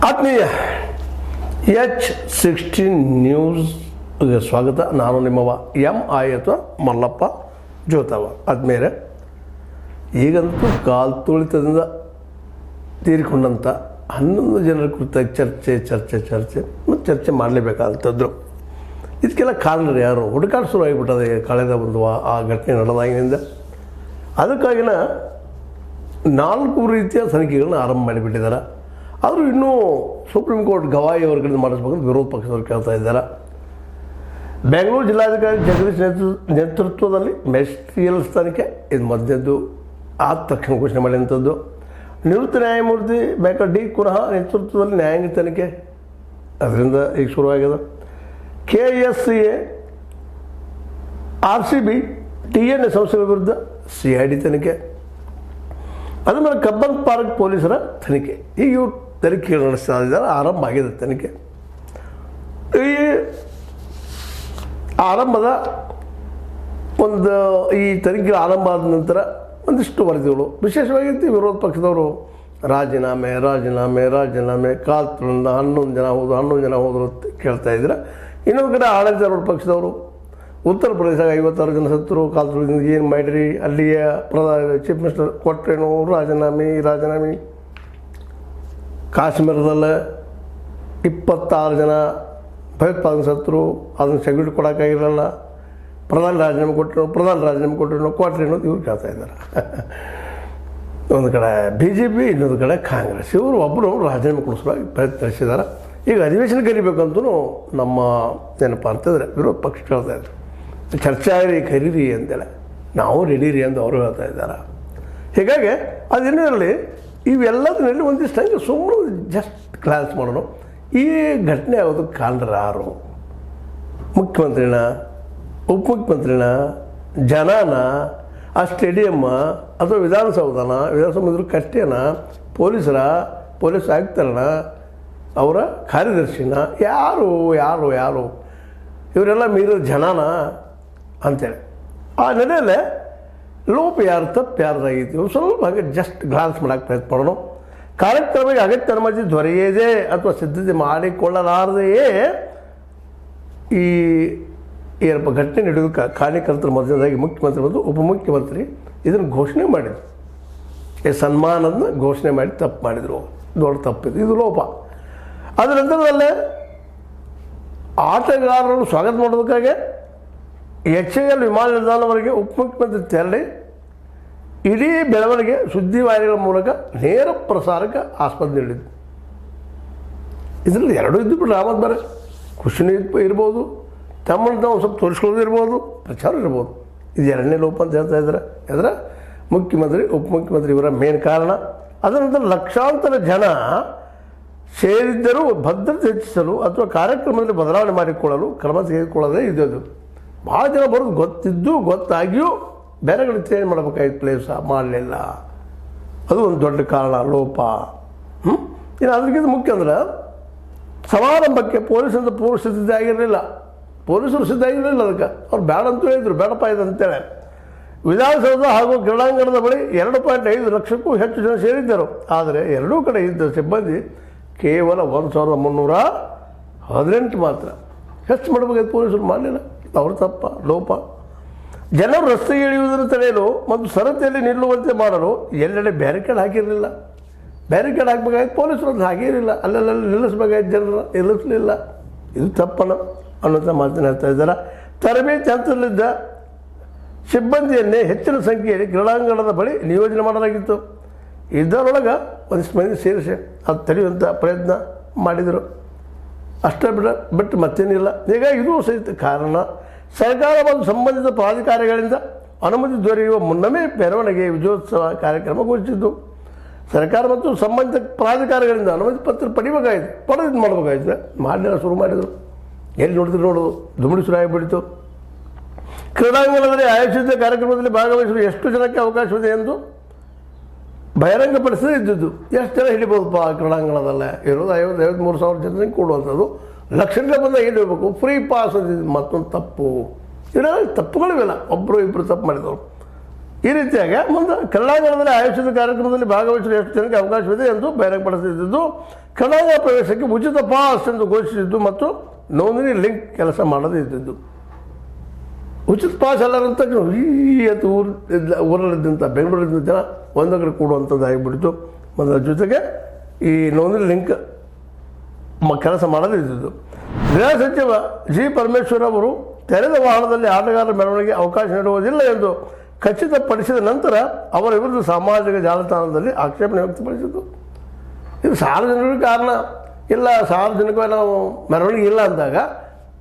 ಆತ್ಮೀಯ H16 ನ್ಯೂಸ್ಗೆ ಸ್ವಾಗತ. ನಾನು ನಿಮ್ಮವ MI ಅಥವಾ ಮಲ್ಲಪ್ಪ ಜೋತವ. ಆದ್ಮೇಲೆ ಈಗಂತೂ ಕಾಲು ತುಳಿತದಿಂದ ತೀರಿಕೊಂಡಂಥ 11 ಜನರ ಕುರಿತಾಗಿ ಚರ್ಚೆ ಮಾಡಲೇಬೇಕಾದಂಥದ್ದು. ಇದಕ್ಕೆಲ್ಲ ಕಾರಣರು ಯಾರು? ಹುಡುಕಾಟ ಶುರು ಆಗಿಬಿಟ್ಟದೆ ಕಳೆದ ಒಂದು ಆ ಘಟನೆ ನಡೆದಾಗಿನಿಂದ. ಅದಕ್ಕಾಗಿನ 4 ರೀತಿಯ ತನಿಖೆಗಳನ್ನ ಆರಂಭ ಮಾಡಿಬಿಟ್ಟಿದ್ದಾರೆ. ಆದರೂ ಇನ್ನೂ ಸುಪ್ರೀಂ ಕೋರ್ಟ್ ಗವಾಯಿ ಅವ್ರ ಕಡೆ ಮಾಡಿಸ್ಬೇಕಂತ ವಿರೋಧ ಪಕ್ಷದವ್ರು ಕೇಳ್ತಾ ಇದ್ದಾರೆ. ಬೆಂಗಳೂರು ಜಿಲ್ಲಾಧಿಕಾರಿ ಜಗದೀಶ್ ನೇತೃತ್ವದಲ್ಲಿ ಮೆಸ್ಟ್ರಿಯಲ್ಸ್ ತನಿಖೆ ಇದು ಮೊದಲನೇದು ಆದ ತಕ್ಷಣ ಘೋಷಣೆ ಮಾಡಿದಂಥದ್ದು. ನಿವೃತ್ತ ನ್ಯಾಯಮೂರ್ತಿ ಡಾಕ್ಟರ್ ಡಿ ಕುರಹ ನೇತೃತ್ವದಲ್ಲಿ ನ್ಯಾಯಾಂಗ ತನಿಖೆ ಅದರಿಂದ ಈಗ ಶುರುವಾಗಿದೆ. KSCA RCB TN ಸಂಸ್ಥೆಗಳ ವಿರುದ್ಧ CID ತನಿಖೆ. ಅದ್ರ ಮೇಲೆ ಕಬ್ಬನ್ ಪಾರ್ಕ್ ಪೊಲೀಸರ ತನಿಖೆ. ಈಗ ಇವರು ತನಿಖೆಗಳು ನಡೆಸ್ತಾ ಇದ್ದಾರೆ. ಆರಂಭ ಆಗಿದೆ ತನಿಖೆ. ಈ ಆರಂಭದ ಈ ತನಿಖೆ ಆರಂಭ ಆದ ನಂತರ ಒಂದಿಷ್ಟು ವರದಿಗಳು, ವಿಶೇಷವಾಗಿ ವಿರೋಧ ಪಕ್ಷದವರು ರಾಜೀನಾಮೆ ಕಾಲ್ ತುಳಿದ 11 ಜನ ಹೋದರು ಅಂತ ಕೇಳ್ತಾ ಇದ್ದಾರೆ. ಇನ್ನೊಂದು ಕಡೆ ಆಡಳಿತಾರೂಢ ಪಕ್ಷದವರು ಉತ್ತರ ಪ್ರದೇಶದಾಗ 56 ಜನ ಸತ್ತರು, ಕಾಲ್ ತುಳಿದ ಏನು ಮಾಡಿರಿ, ಅಲ್ಲಿಯ ಚೀಫ್ ಮಿನಿಸ್ಟರ್ ಕೊಟ್ಟರೇನು ರಾಜೀನಾಮೆ. ಕಾಶ್ಮೀರದಲ್ಲಿ 26 ಜನ ಭಯೋತ್ಪಾದನೆ ಸತ್ತರು, ಅದನ್ನು ಸೆಕ್ಯೂರಿಟಿ ಕೊಡೋಕ್ಕಾಗಿರಲ್ಲ. ಪ್ರಧಾನ ರಾಜೀನಾಮೆ ಕೊಟ್ಟರೇನು ಕೊಟ್ಟರೇನು ಇವ್ರು ಕೇಳ್ತಾ ಇದ್ದಾರೆ. ಒಂದು ಕಡೆ BJP, ಇನ್ನೊಂದು ಕಡೆ ಕಾಂಗ್ರೆಸ್, ಇವರು ಒಬ್ಬರು ರಾಜೀನಾಮೆ ಕೊಡಿಸೋಕೆ ಪ್ರಯತ್ನಿಸಿದ್ದಾರೆ. ಈಗ ಅಧಿವೇಶನ ಕರಿಬೇಕಂತೂ ನಮ್ಮ ಏನಪ್ಪ ಅಂತಂದರೆ ವಿರೋಧ ಪಕ್ಷ ಕೇಳ್ತಾ ಇದ್ದಾರೆ. ಚರ್ಚೆ ಕರೀರಿ ಅಂತೇಳಿ ನಾವು ರೆಡಿ ರೀ ಅಂತ ಅವರು ಹೇಳ್ತಾ ಇದ್ದಾರೆ. ಹೀಗಾಗಿ ಅದೇನಿರಲಿ, ಇವೆಲ್ಲದರಲ್ಲಿ ಒಂದಿಷ್ಟು ಹಂಗೆ ಸುಮ್ಮನೆ ಜಸ್ಟ್ ಕ್ಲಾಸ್ ಮಾಡೋಣ. ಈ ಘಟನೆ ಆಗೋದಕ್ಕೆ ಕಾರಣರು ಯಾರು? ಮುಖ್ಯಮಂತ್ರಿನ, ಉಪಮುಖ್ಯಮಂತ್ರಿನ, ಜನನ, ಆ ಸ್ಟೇಡಿಯಮ್ಮ ಅಥವಾ ವಿಧಾನಸೌಧದ ಕಷ್ಟೇನ, ಪೊಲೀಸ್ ಆಯುಕ್ತರನ, ಅವರ ಕಾರ್ಯದರ್ಶಿನ, ಯಾರು ಇವರೆಲ್ಲ ಮೀರಿದ ಜನನ ಅಂತೇಳಿ ಆ ನೆಲೆಯಲ್ಲೇ ಲೋಪ ಯಾರು ತಪ್ಪು ಯಾರ್ದಾಗಿತ್ತು ಸ್ವಲ್ಪ ಹಾಗೆ ಜಸ್ಟ್ ಗ್ಲಾನ್ಸ್ ಮಾಡೋಕ್ಕೆ ಪ್ರಯತ್ನ ಮಾಡೋಣ. ಕಾರ್ಯಕ್ರಮಕ್ಕೆ ಅಗತ್ಯ ಅನುಮತಿ ದೊರೆಯದೇ ಅಥವಾ ಸಿದ್ಧತೆ ಮಾಡಿಕೊಳ್ಳಲಾರದೆಯೇ ಈ ಏನಪ್ಪ ಘಟನೆ ನಡೆಯೋದಕ್ಕೆ ಕಾರ್ಯಕರ್ತರ ಮೊದಲನೇದಾಗಿ ಮುಖ್ಯಮಂತ್ರಿ ಮತ್ತು ಉಪಮುಖ್ಯಮಂತ್ರಿ ಇದನ್ನು ಘೋಷಣೆ ಮಾಡಿದರು. ಈ ಸನ್ಮಾನದನ್ನ ಘೋಷಣೆ ಮಾಡಿ ತಪ್ಪು ಮಾಡಿದರು. ದೊಡ್ಡ ತಪ್ಪಿದೆ, ಇದು ಲೋಪ. ಅದರ ನಂತರದಲ್ಲೇ ಆಟಗಾರರನ್ನು ಸ್ವಾಗತ ಮಾಡೋದಕ್ಕಾಗಿ HAL ವಿಮಾನ ನಿಲ್ದಾಣವರೆಗೆ ಉಪಮುಖ್ಯಮಂತ್ರಿ ತೆರಳಿ ಇಡೀ ಬೆಳವಣಿಗೆ ಸುದ್ದಿವಾಹಿನಿಗಳ ಮೂಲಕ ನೇರ ಪ್ರಸಾರಕ್ಕೆ ಆಸ್ಪದ ನೀಡಿದ್ದು. ಇದರಲ್ಲಿ ಎರಡೂ ಇದ್ದು ಬಿಟ್ಟು ರಾಮದ್ ಬೇರೆ ಖುಷಿನೂ ಇರ್ಬೋದು, ತಮ್ಮನ್ನು ತಾವು ಸ್ವಲ್ಪ ತೋರಿಸ್ಕೊಳ್ಳೋದು ಇರ್ಬೋದು, ಪ್ರಚಾರ ಇರ್ಬೋದು. ಇದು ಎರಡನೇ ಲೋಪ ಅಂತ ಹೇಳ್ತಾ ಇದ್ದಾರೆ. ಅಂದರೆ ಮುಖ್ಯಮಂತ್ರಿ ಉಪಮುಖ್ಯಮಂತ್ರಿ ಇವರ ಮೇನ್ ಕಾರಣ. ಅದರ ನಂತರ ಲಕ್ಷಾಂತರ ಜನ ಸೇರಿದ್ದರೂ ಭದ್ರತೆ ಹೆಚ್ಚಿಸಲು ಅಥವಾ ಕಾರ್ಯಕ್ರಮದಲ್ಲಿ ಬದಲಾವಣೆ ಮಾಡಿಕೊಳ್ಳಲು ಕ್ರಮ ತೆಗೆದುಕೊಳ್ಳೋದೇ ಇದು. ಭಾಳ ಜನ ಬರೋದು ಗೊತ್ತಾಗಿಯೂ ಬೇರೆ ಕಡೆ ಚೇಂಜ್ ಮಾಡಬೇಕಾಗಿತ್ತು, ಪ್ಲೇಸ ಮಾಡಲಿಲ್ಲ. ಅದು ಒಂದು ದೊಡ್ಡ ಕಾರಣ, ಲೋಪ. ಇನ್ನು ಅದಕ್ಕಿಂತ ಮುಖ್ಯ ಅಂದ್ರೆ ಸಮಾರಂಭಕ್ಕೆ ಪೊಲೀಸರಿಂದ ಪೂರ್ವ ಸಿದ್ಧತೆ ಆಗಿರಲಿಲ್ಲ. ಪೊಲೀಸರು ಸಿದ್ಧ ಆಗಿರಲಿಲ್ಲ. ಅದಕ್ಕೆ ಅವ್ರು ಬೇಡ ಅಂತ ಹೇಳಿದರು, ಬೇಡಪ್ಪ ಇದು ಅಂತೇಳಿ. ವಿಧಾನಸೌಧ ಹಾಗೂ ಕ್ರೀಡಾಂಗಣದ ಬಳಿ 2.5 ಲಕ್ಷಕ್ಕೂ ಹೆಚ್ಚು ಜನ ಸೇರಿದ್ದರು. ಆದರೆ ಎರಡೂ ಕಡೆ ಇದ್ದ ಸಿಬ್ಬಂದಿ ಕೇವಲ 1318 ಮಾತ್ರ. ಹೆಚ್ಚು ಮಾಡಬೇಕಾಯ್ತು, ಪೊಲೀಸರು ಮಾಡಲಿಲ್ಲ. ಅವ್ರ ತಪ್ಪ, ಲೋಪ. ಜನರು ರಸ್ತೆಗೆ ಇಳಿಯುವುದನ್ನು ತಡೆಯಲು ಮತ್ತು ಸರತಿಯಲ್ಲಿ ನಿಲ್ಲುವಂತೆ ಮಾಡಲು ಎಲ್ಲೆಡೆ ಬ್ಯಾರಿಕೇಡ್ ಹಾಕಿರಲಿಲ್ಲ. ಬ್ಯಾರಿಕೇಡ್ ಹಾಕಬೇಕಾಯ್ತು, ಪೊಲೀಸರು ಅದನ್ನು ಹಾಕಿರಲಿಲ್ಲ. ಅಲ್ಲೆಲ್ಲ ನಿಲ್ಲಿಸ್ಬೇಕಾಯ್ತು, ಜನರು ನಿಲ್ಲಿಸಲಿಲ್ಲ. ಇದು ತಪ್ಪನ ಅನ್ನೋಂಥ ಮಾತನ್ನು ಹೇಳ್ತಾ ಇದ್ದಾರೆ. ತರಬೇತಿ ಹಂತದಲ್ಲಿದ್ದ ಸಿಬ್ಬಂದಿಯನ್ನೇ ಹೆಚ್ಚಿನ ಸಂಖ್ಯೆಯಲ್ಲಿ ಕ್ರೀಡಾಂಗಣದ ಬಳಿ ನಿಯೋಜನೆ ಮಾಡಲಾಗಿತ್ತು. ಇದರೊಳಗೆ ಒಂದಿಷ್ಟು ಮಂದಿ ಸೇರಿಸಿ ಅದು ತಡೆಯುವಂಥ ಪ್ರಯತ್ನ ಮಾಡಿದರು. ಅಷ್ಟೇ ಬಿಟ್ಟು ಮತ್ತೇನಿಲ್ಲ. ಹೀಗಾಗಿ ಇದು ಸಹಿತ ಕಾರಣ. ಸರ್ಕಾರ ಮತ್ತು ಸಂಬಂಧಿತ ಪ್ರಾಧಿಕಾರಗಳಿಂದ ಅನುಮತಿ ದೊರೆಯುವ ಮುನ್ನವೇ ಮೆರವಣಿಗೆ ವಿಜಯೋತ್ಸವ ಕಾರ್ಯಕ್ರಮ ಘೋಷಿಸಿದ್ದು. ಸರ್ಕಾರ ಮತ್ತು ಸಂಬಂಧಿತ ಪ್ರಾಧಿಕಾರಗಳಿಂದ ಅನುಮತಿ ಪತ್ರ ಪಡೆದು ಮಾಡಬೇಕಾಯ್ತು. ಮಾಡಲಿಲ್ಲ, ಶುರು ಮಾಡಿದರು. ಎಲ್ಲಿ ನೋಡೋದು ದುಮಿಡಿ ಶುರು ಆಗಿಬಿಡ್ತು. ಕ್ರೀಡಾಂಗಣದಲ್ಲಿ ಆಯೋಜಿಸಿದ ಕಾರ್ಯಕ್ರಮದಲ್ಲಿ ಭಾಗವಹಿಸಲು ಎಷ್ಟು ಜನಕ್ಕೆ ಅವಕಾಶವಿದೆ ಎಂದು ಬಹಿರಂಗಪಡಿಸದೇ ಇದ್ದದ್ದು. ಎಷ್ಟು ಜನ ಹಿಡಿಬೋದಪ್ಪ ಕ್ರೀಡಾಂಗಣದಲ್ಲೇ ಇರೋದು? 53,000 ಜನರಿಗೆ ಕೊಡುವಂಥದ್ದು. ಲಕ್ಷಕ್ಕೆ ಬಂದಾಗ ಹಿಡಿಬೇಕು. ಫ್ರೀ ಪಾಸ್ ಅಂತಿದ್ದು ಮತ್ತೊಂದು ತಪ್ಪು. ಇದರಲ್ಲಿ ತಪ್ಪುಗಳಿವೆಲ್ಲ. ಒಬ್ಬರು ಇಬ್ಬರು ತಪ್ಪು ಮಾಡಿದವರು. ಈ ರೀತಿಯಾಗಿ ಮುಂದೆ ಕರ್ನಾಟಕದಲ್ಲಿ ಆಯೋಜಿಸಿದ ಕಾರ್ಯಕ್ರಮದಲ್ಲಿ ಭಾಗವಹಿಸಲು ಎಷ್ಟು ಜನಕ್ಕೆ ಅವಕಾಶವಿದೆ ಎಂದು ಬಹಿರಂಗಪಡಿಸುತ್ತಿದ್ದು, ಕರ್ನಾಟಕ ಪ್ರವೇಶಕ್ಕೆ ಉಚಿತ ಪಾಸ್ ಎಂದು ಘೋಷಿಸಿದ್ದು ಮತ್ತು ನೋಂದಣಿ ಲಿಂಕ್ ಕೆಲಸ ಮಾಡದೇ ಇದ್ದಿದ್ದು. ಉಚಿತ ಪಾಸ್ ಎಲ್ಲರಂತ ಈ ಅಂತ ಊರಲ್ಲಿದ್ದಂಥ ಬೆಂಗಳೂರಿದ್ದ ಜನ ಒಂದು ಕಡೆ ಕೂಡುವಂಥದ್ದು ಆಗಿಬಿಡ್ತು. ಮತ್ತು ಅದ್ರ ಜೊತೆಗೆ ಈ ನೋಂದಣಿ ಲಿಂಕ್ ಕೆಲಸ ಮಾಡದೇ ಇದ್ದಿದ್ದು. ಗೃಹ ಸಚಿವ ಜಿ ಪರಮೇಶ್ವರ್ ಅವರು ತೆರೆದ ವಾಹನದಲ್ಲಿ ಆಟಗಾರರ ಮೆರವಣಿಗೆ ಅವಕಾಶ ನೀಡುವುದಿಲ್ಲ ಎಂದು ಖಚಿತಪಡಿಸಿದ ನಂತರ ಅವರ ವಿರುದ್ಧ ಸಾಮಾಜಿಕ ಜಾಲತಾಣದಲ್ಲಿ ಆಕ್ಷೇಪಣೆ ವ್ಯಕ್ತಪಡಿಸಿದ್ದು. ಇದು ಸಾರ್ವಜನಿಕ ಕಾರಣ ಇಲ್ಲ, ಸಾರ್ವಜನಿಕವಾಗಿ ನಾವು ಮೆರವಣಿಗೆ ಇಲ್ಲ ಅಂದಾಗ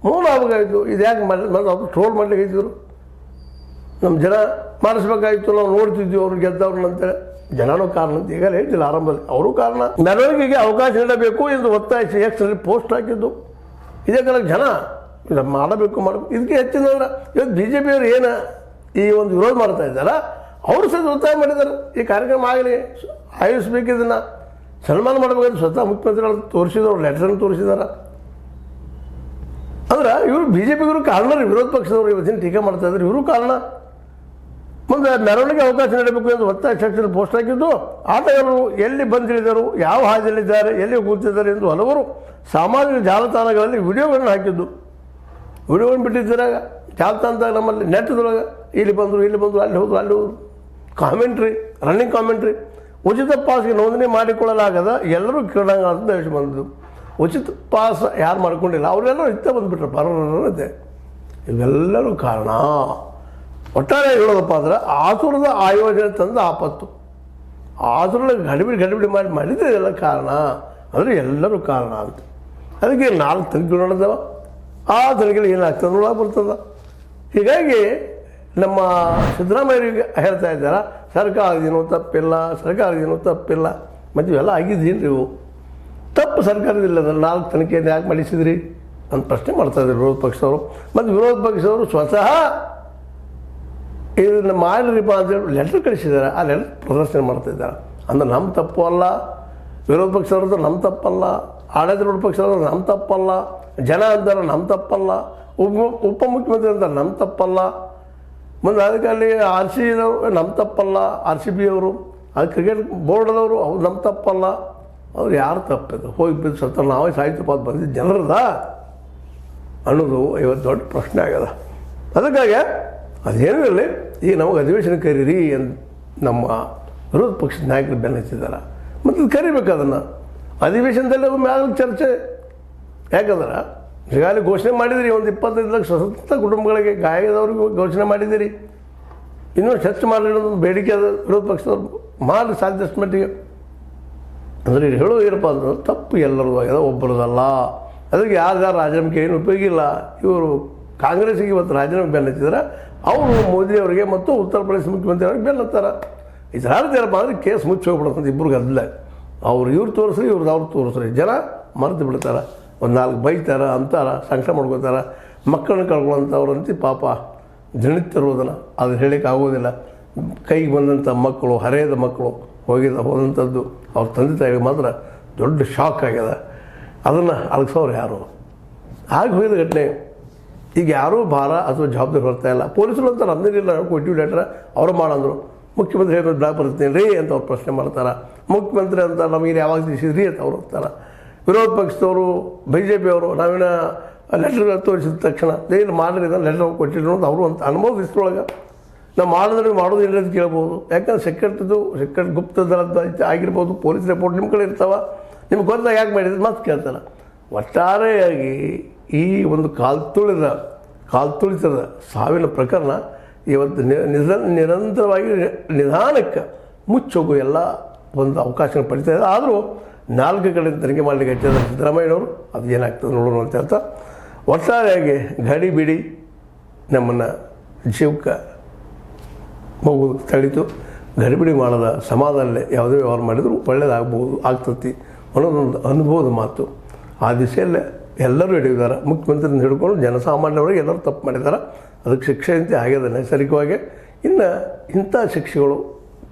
ಮೂಲ ಆಗಬೇಕಾಯಿತು. ಇದು ಯಾಕೆ ಅದು ಟ್ರೋಲ್ ಮಾಡಲಿಕ್ಕೆ ಇದ್ದರು. ನಮ್ಮ ಜನ ಮಾಡಿಸ್ಬೇಕಾಗಿತ್ತು, ನಾವು ನೋಡ್ತಿದ್ವಿ ಅವ್ರು ಗೆದ್ದವ್ರನ್ನಂತೇಳಿ. ಜನನೂ ಕಾರಣ ಅಂತ ಈಗಲೇ ಹೇಳ್ತಿಲ್ಲ ಆರಂಭದಲ್ಲಿ, ಅವರು ಕಾರಣ. ಮೆರವಣಿಗೆಗೆ ಅವಕಾಶ ನೀಡಬೇಕು ಎಂದು ಒತ್ತಾಯಿಸಿ ಎಕ್ಸ್ನಲ್ಲಿ ಪೋಸ್ಟ್ ಹಾಕಿದ್ದು. ಇದೇ ಕಾಲಕ್ಕೆ ಜನ ಇದು ಮಾಡಬೇಕು. ಇದಕ್ಕೆ ಹೆಚ್ಚಿನವರ ಇವತ್ತು ಬಿ ಜೆ ಪಿಯವರು ಏನು ಈ ಒಂದು ವಿರೋಧ ಮಾಡ್ತಾ ಇದ್ದಾರ, ಅವರು ಸಹ ಒತ್ತಾಯ ಮಾಡಿದ್ದಾರೆ ಈ ಕಾರ್ಯಕ್ರಮ ಆಗಲಿ ಆಯೋಜಿಸ್ಬೇಕು, ಇದನ್ನು ಸನ್ಮಾನ ಮಾಡಬೇಕಂತ ಸ್ವತಃ ಮುಖ್ಯಮಂತ್ರಿಗಳು ತೋರಿಸಿದವರು, ಲೆಟರನ್ನು ತೋರಿಸಿದಾರ. ಅಂದ್ರೆ ಇವರು ಬಿ ಜೆ ಪಿಗರು ಕಾರಣ, ವಿರೋಧ ಪಕ್ಷದವರು ಇವತ್ತಿನ ಟೀಕೆ ಮಾಡ್ತಾ ಇದ್ದಾರೆ, ಇವರು ಕಾರಣ. ಮುಂದೆ ಮೆರವಣಿಗೆ ಅವಕಾಶ ನೀಡಬೇಕು ಎಂದು ಒತ್ತಾಯ ಸೆಕ್ಷನ್ ಪೋಸ್ಟ್ ಹಾಕಿದ್ದು. ಆಟಗಾರರು ಎಲ್ಲಿ ಬಂದಿಳಿದರು, ಯಾವ ಹಾದಿಯಲ್ಲಿದ್ದಾರೆ, ಎಲ್ಲಿ ಕೂತಿದ್ದಾರೆ ಎಂದು ಹಲವರು ಸಾಮಾಜಿಕ ಜಾಲತಾಣಗಳಲ್ಲಿ ವಿಡಿಯೋಗಳನ್ನು ಹಾಕಿದ್ದು. ವಿಡಿಯೋಗಳನ್ನು ಬಿಟ್ಟಿದ್ದಾಗ ಜಾಲತಾಣದಾಗ ನಮ್ಮಲ್ಲಿ ನೆಟ್ದೊಳಗೆ ಇಲ್ಲಿ ಬಂದರು ಅಲ್ಲಿ ಹೋದರು ಕಾಮೆಂಟ್ರಿ, ರನ್ನಿಂಗ್ ಕಾಮೆಂಟ್ರಿ. ಉಚಿತ ಪಾಸ್ಗೆ ನೋಂದಣಿ ಮಾಡಿಕೊಳ್ಳಲಾಗದ ಎಲ್ಲರೂ ಕ್ರೀಡಾಂಗಣ ಅಂತ ದೇಶ ಬಂದಿದ್ದು. ಉಚಿತ ಪಾಸ್ ಯಾರು ಮಾಡ್ಕೊಂಡಿಲ್ಲ ಅವರೆಲ್ಲರೂ ಇತ್ತ ಬಂದುಬಿಟ್ರೆ ಬರೋದೇ. ಇವೆಲ್ಲರೂ ಕಾರಣ. ಒಟ್ಟಾರೆ ಹೇಳೋದಪ್ಪ ಅಂದ್ರೆ ಆತುರದ ಆಯೋಜನೆ ತಂದ ಆಪತ್ತು. ಆತುರದ ಗಡಿಬಿಡಿ ಮಾಡಿದ್ದೆ ಎಲ್ಲ ಕಾರಣ. ಅಂದರೆ ಎಲ್ಲರೂ ಕಾರಣ ಅಂತ. ಅದಕ್ಕೆ 4 ತನಿಖೆಗಳು ನಡೆದವ. ಆ ತನಿಖೆಗಳು ಏನಾಗ್ತದೆ ನೋಡೋಕೆ ಬರ್ತದೆ. ಹೀಗಾಗಿ ನಮ್ಮ ಸಿದ್ದರಾಮಯ್ಯರಿಗೆ ಹೇಳ್ತಾ ಇದ್ದಾರೆ, ಸರ್ಕಾರದೇನೂ ತಪ್ಪಿಲ್ಲ, ಮತ್ತು ಇವೆಲ್ಲ ಆಗಿದ್ದೀರಿ ಇವು ತಪ್ಪು ಸರ್ಕಾರದಿಲ್ಲ. 4 ತನಿಖೆಯನ್ನು ಯಾಕೆ ಮಾಡಿಸಿದ್ರಿ ಅಂತ ಪ್ರಶ್ನೆ ಮಾಡ್ತಾಯಿದ್ರು ವಿರೋಧ ಪಕ್ಷದವರು. ಮತ್ತು ವಿರೋಧ ಪಕ್ಷದವರು ಸ್ವತಃ ಇದನ್ನು ಮಾಡಿರಿಪ್ಪ ಅಂತೇಳಿ ಲೆಟ್ರ್ ಕಳಿಸಿದ್ದಾರೆ. ಆ ಲೆಟ್ರ್ ಪ್ರದರ್ಶನ ಮಾಡ್ತಾಯಿದ್ದಾರೆ. ಅಂದ್ರೆ ನಮ್ಮ ತಪ್ಪು ಅಲ್ಲ, ವಿರೋಧ ಪಕ್ಷದವ್ರದ್ದು ನಮ್ಮ ತಪ್ಪಲ್ಲ, ಆಡಳಿತ ಪಕ್ಷದವ್ರದ್ದು ನಮ್ಮ ತಪ್ಪಲ್ಲ, ಜನ ಅಂತಾರೆ ನಮ್ಮ ತಪ್ಪಲ್ಲ, ಉಪಮುಖ್ಯಮಂತ್ರಿ ಅಂತಾರೆ ನಮ್ಮ ತಪ್ಪಲ್ಲ, ಮುಂದೆ ಅದಕ್ಕೆ ಅಲ್ಲಿ RCB ನಮ್ಮ ತಪ್ಪಲ್ಲ, RCB ಅವರು, ಅದು ಕ್ರಿಕೆಟ್ ಬೋರ್ಡ್ದವರು ಅವ್ರು ನಮ್ಮ ತಪ್ಪಲ್ಲ. ಅವ್ರು ಯಾರು ತಪ್ಪಿದೆ? ಹೋಗಿ ಬಿದ್ದು ಸತ್ತ ನಾವೇ ಸಾಹಿತ್ಯ ಬಂದಿದ್ದು ಜನರದ ಅನ್ನೋದು ಇವತ್ತು ದೊಡ್ಡ ಪ್ರಶ್ನೆ ಆಗ್ಯದ. ಅದಕ್ಕಾಗಿ ಅದೇನೂ ಇರಲಿ, ಈಗ ನಮಗೆ ಅಧಿವೇಶನ ಕರೀರಿ ಎಂದು ನಮ್ಮ ವಿರೋಧ ಪಕ್ಷದ ನಾಯಕರು ಬೆನ್ನ ಹಚ್ಚಿದ್ದಾರೆ. ಮತ್ತು ಕರಿಬೇಕು ಅದನ್ನು ಅಧಿವೇಶನದಲ್ಲಿ ಮ್ಯಾಲ ಚರ್ಚೆ. ಯಾಕಂದ್ರೆ ಈಗಾಗಲೇ ಘೋಷಣೆ ಮಾಡಿದಿರಿ, ಒಂದು 25 ಲಕ್ಷ ಸ್ವತಂತ್ರ ಕುಟುಂಬಗಳಿಗೆ ಗಾಯದವ್ರಿಗೆ ಘೋಷಣೆ ಮಾಡಿದ್ದೀರಿ. ಇನ್ನೂ ಚರ್ಚೆ ಮಾಡಲಿರೋದು ಬೇಡಿಕೆ ಅದ ವಿರೋಧ ಪಕ್ಷದವ್ರು ಮಾಡಿ ಸಾಧ್ಯಷ್ಟು ಮಟ್ಟಿಗೆ. ಅಂದರೆ ಹೇಳೋದು ಏನಪ್ಪ ಅಂದ್ರೆ ತಪ್ಪು ಎಲ್ಲರದು ಆಗ್ಯದ, ಒಬ್ಬರದಲ್ಲ. ಅದಕ್ಕೆ ಯಾರು ರಾಜೀನಾಮೆಗೆ ಏನು ಉಪಯೋಗ ಇಲ್ಲ. ಇವರು ಕಾಂಗ್ರೆಸ್ಸಿಗೆ ಇವತ್ತು ರಾಜೀನಾಮೆ ಬೆನ್ನ ಹಚ್ಚಿದ್ರೆ ಅವರು ಮೋದಿಯವರಿಗೆ ಮತ್ತು ಉತ್ತರ ಪ್ರದೇಶ ಮುಖ್ಯಮಂತ್ರಿ ಅವ್ರಿಗೆ ಬೆನ್ನ ಹತ್ತಾರೆ. ಇದರ ಅರ್ಥ ಏನಪ್ಪ ಅಂದರೆ ಕೇಸ್ ಮುಚ್ಚಿ ಹೋಗ್ಬಿಡುತ್ತಂತ ಇಬ್ಬರು ಗದ್ದಲ. ಇವ್ರು ತೋರಿಸ್ರಿ, ಅವ್ರು ತೋರಿಸ್ರಿ, ಜನ ಮರೆತು ಬಿಡ್ತಾರೆ. ಒಂದು 4 ಬೈತಾರೆ ಅಂತಾರೆ, ಸಂಕಟ ಮಾಡ್ಕೋತಾರೆ. ಮಕ್ಕಳನ್ನ ಕಳ್ಕೊಳ್ಳೋಂಥವ್ರಂತ ಪಾಪ ದಿನನಿತ್ಯರೋದನ ಅದು ಹೇಳಲಿಕ್ಕೆ ಆಗೋದಿಲ್ಲ. ಕೈಗೆ ಬಂದಂಥ ಮಕ್ಕಳು, ಹರೆಯದ ಮಕ್ಕಳು ಹೋದಂಥದ್ದು ಅವ್ರ ತಂದೆ ತಾಯಿಗೆ ಮಾತ್ರ ದೊಡ್ಡ ಶಾಕ್ ಆಗ್ಯದ. ಅದನ್ನು ಅಲಗಿಸೋರು ಯಾರು? ಆಗಿ ಹೋಗಿದ ಘಟನೆ. ಈಗ ಯಾರೂ ಭಾರ ಅಥವಾ ಜವಾಬ್ದಾರಿ ಹೊರ್ತಾ ಇಲ್ಲ. ಪೊಲೀಸರು ಅಂತ ನಮ್ದೇನಿಲ್ಲ, ಕೊಟ್ಟಿವಿ ಲೆಟ್ರ್ ಅವರು ಮಾಡಂದರು. ಮುಖ್ಯಮಂತ್ರಿ ಹೇಳೋದು ಬ್ಲಾಕ್ ಬರ್ತೀನಿ ರೀ ಅಂತ ಅವ್ರು ಪ್ರಶ್ನೆ ಮಾಡ್ತಾರೆ. ಮುಖ್ಯಮಂತ್ರಿ ಅಂತ ನಮಗೆ ಯಾವಾಗ ತಿಳಿಸಿದ್ರಿ ಅಂತ ಅವ್ರು ಹೋಗ್ತಾರೆ. ವಿರೋಧ ಪಕ್ಷದವರು, BJP ಅವರು ನಾವೇನ ಲೆಟ್ರ್ ತೋರಿಸಿದ ತಕ್ಷಣ ಏನು ಮಾಡಿರಿ ಇದನ್ನು ಲೆಟ್ರ್ ಕೊಟ್ಟಿದ್ರು ಅಂತ ಅವರು ಅಂತ ಅನ್ಬೋದು. ಇಷ್ಟರೊಳಗೆ ನಾವು ಮಾಡೋದು ಇಲ್ಲ ಅಂತ ಕೇಳ್ಬೋದು. ಯಾಕಂದ್ರೆ ಸೆಕ್ರೆಟ್ ಗುಪ್ತದರ ಆಗಿರ್ಬೋದು, ಪೊಲೀಸ್ ರಿಪೋರ್ಟ್ ನಿಮ್ಮ ಕಡೆ ಇರ್ತಾವ, ನಿಮ್ಗೆ ಗೊತ್ತಾಗ ಯಾಕೆ ಮಾಡಿದ್ರೆ ಮಾತು ಕೇಳ್ತಾರೆ. ಒಟ್ಟಾರೆಯಾಗಿ ಈ ಒಂದು ಕಾಲ್ತುಳಿತದ ಸಾವಿನ ಪ್ರಕರಣ ಇವತ್ತು ನಿರಂತರವಾಗಿ ನಿಧಾನಕ್ಕೆ ಮುಚ್ಚೋಗು ಎಲ್ಲ ಒಂದು ಅವಕಾಶ ಪಡಿತಾ ಇದೆ. ಆದರೂ 4 ಕಡೆ ತನಿಖೆ ಮಾಡಲಿಕ್ಕೆ ಹಚ್ಚಿದ ಸಿದ್ದರಾಮಯ್ಯನವರು ಅದು ಏನಾಗ್ತದೆ ನೋಡೋಣ ಅಂತ ಹೇಳ್ತಾ, ಒಟ್ಟಾರೆಯಾಗಿ ಗಡಿಬಿಡಿ ನಮ್ಮನ್ನು ಜೀವಕ್ಕೆ ಹೋಗೋದು ತಳೀತು. ಗಡಿಬಿಡಿ ಮಾಡದ ಸಮಾಧಾನದಲ್ಲಿ ಯಾವುದೇ ವ್ಯವಹಾರ ಮಾಡಿದರೂ ಆಗ್ತತಿ ಅನ್ನೋದೊಂದು ಅನುಭವದ ಮಾತು. ಆ ದಿಸೆಯಲ್ಲೇ ಎಲ್ಲರೂ ಹಿಡಿದಿದ್ದಾರೆ. ಮುಖ್ಯಮಂತ್ರಿಯಿಂದ ಹಿಡ್ಕೊಂಡು ಜನಸಾಮಾನ್ಯರಿಗೆ ಎಲ್ಲರೂ ತಪ್ಪು ಮಾಡಿದ್ದಾರೆ. ಅದಕ್ಕೆ ಶಿಕ್ಷೆಯಂತೆ ಆಗ್ಯದ ನೈಸರ್ಗಿಕವಾಗಿ. ಇನ್ನು ಇಂಥ ಶಿಕ್ಷೆಗಳು,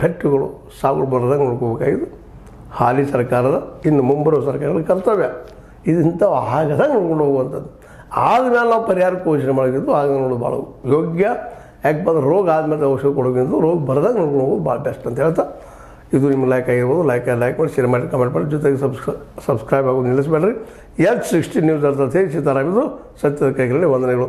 ಪೆಟ್ಟುಗಳು, ಸಾವುಗಳು ಬರೋದಂಗೆ ನೋಡ್ಕೋಬೇಕಾಗಿದ್ದು ಹಾಲಿ ಸರ್ಕಾರದ, ಇನ್ನು ಮುಂಬರುವ ಸರ್ಕಾರದ ಕರ್ತವ್ಯ. ಇದು ಇಂಥವು ಆಗದಂಗೆ ನೋಡ್ಕೊಂಡು ಹೋಗುವಂಥದ್ದು. ಆದಮೇಲೆ ನಾವು ಪರಿಹಾರ ಘೋಷಣೆ ಮಾಡಿದ್ದು ಆಗ ನೋಡೋದು ಭಾಳ ಯೋಗ್ಯ. ಯಾಕೆ ಬಂದ್ರೆ ರೋಗ ಆದಮೇಲೆ ಔಷಧ ಕೊಡೋದ್ರಿಂದ ರೋಗ ಬರದಂಗೆ ನೋಡ್ಕೊಂಡು ಹೋಗೋದು ಭಾಳ ಬೆಸ್ಟ್ ಅಂತ ಹೇಳ್ತಾ, ಇದು ನಿಮ್ಗೆ ಲೈಕ್ ಆಗಿರ್ಬೋದು. ಲೈಕ್ ಮಾಡಿ, ಶೇರ್ ಮಾಡಿ, ಕಮೆಂಟ್ ಮಾಡಿ, ಜೊತೆಗೆ ಸಬ್ಸ್ಕ್ರೈಬ್ ಆಗೋದು ನಿಲ್ಲಿಸಬೇಡ್ರಿ. H16 ನ್ಯೂಸ್ ಅರ್ಥ ಸೀತಾರಾಮ್ ಇದು ಸತ್ಯದ ಕೈಗಳಲ್ಲಿ ವಂದನೆಗಳು.